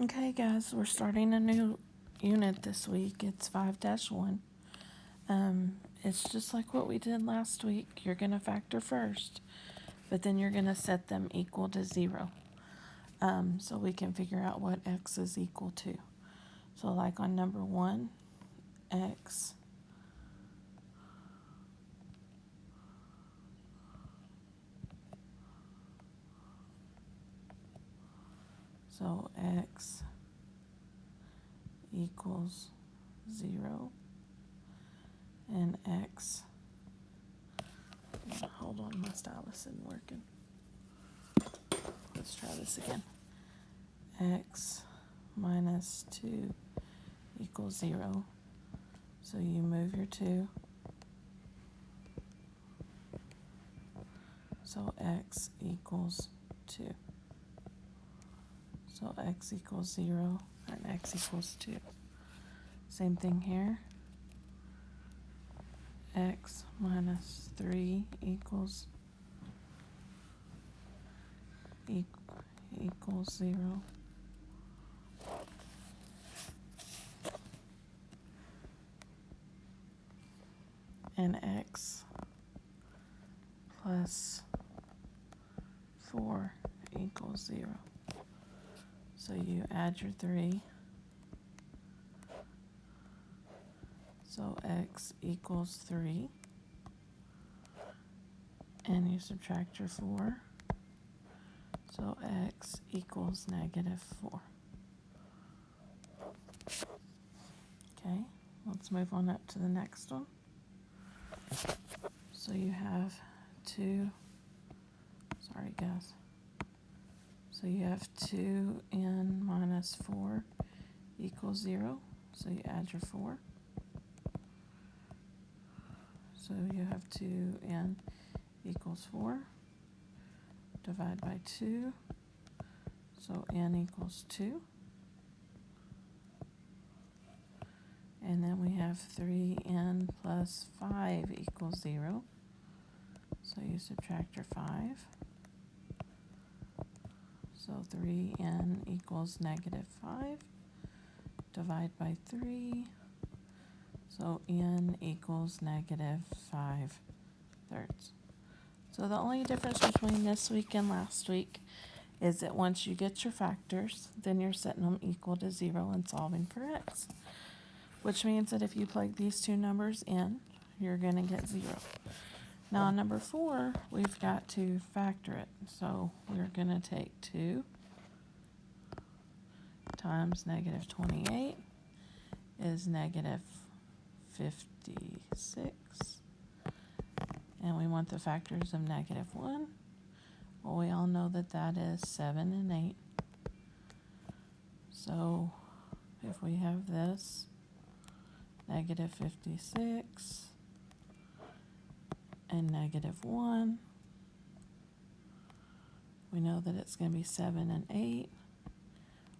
Okay, guys, we're starting a new unit this week. It's 5-1. It's just like what we did last week. You're going to factor first, but then you're going to set them equal to 0. So we can figure out what x is equal to. So like on number 1, x so x equals 0 and x, hold on, my stylus isn't working. Let's try this again. X minus 2 equals 0. So you move your 2. So x equals 2. So x equals 0 and x equals 2. Same thing here. X minus 3 equals 0. And x plus 4 equals 0. So you add your 3. So x equals 3. And you subtract your 4. So x equals -4. Okay, let's move on up to the next one. So you have 2, sorry guys. So you have 2n minus 4 equals 0. So you add your 4. So you have 2n equals 4. Divide by 2. So n equals 2. And then we have 3n plus 5 equals 0. So you subtract your 5. So 3n equals -5. Divide by 3. So n equals -5/3. So the only difference between this week and last week is that once you get your factors, then you're setting them equal to 0 and solving for x. Which means that if you plug these two numbers in, you're going to get 0. Now on number 4, we've got to factor it. So we're going to take 2 times -28 is -56. And we want the factors of -1. Well, we all know that that is 7 and 8. So if we have this, -56 and -1, we know that it's going to be 7 and 8.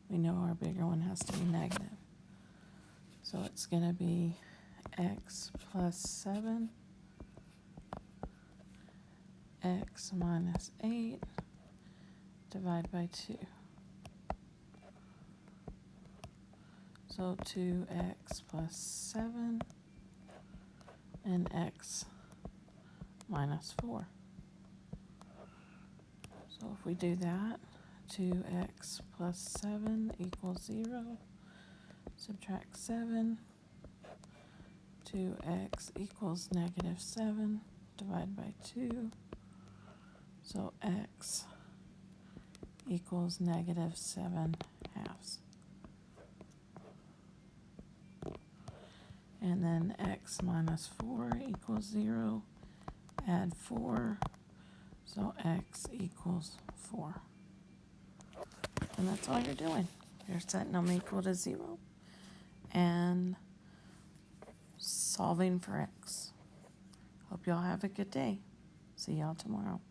We know our bigger one has to be negative. So it's going to be x plus 7, x minus 8, divide by 2. So 2x plus 7 and x minus 4. So if we do that, 2x plus 7 equals 0. Subtract 7. 2x equals -7. Divide by 2. So x equals -7/2. And then x minus 4 equals 0. Add 4. So x equals 4. And that's all you're doing. You're setting them equal to 0 and solving for x. Hope y'all have a good day. See y'all tomorrow.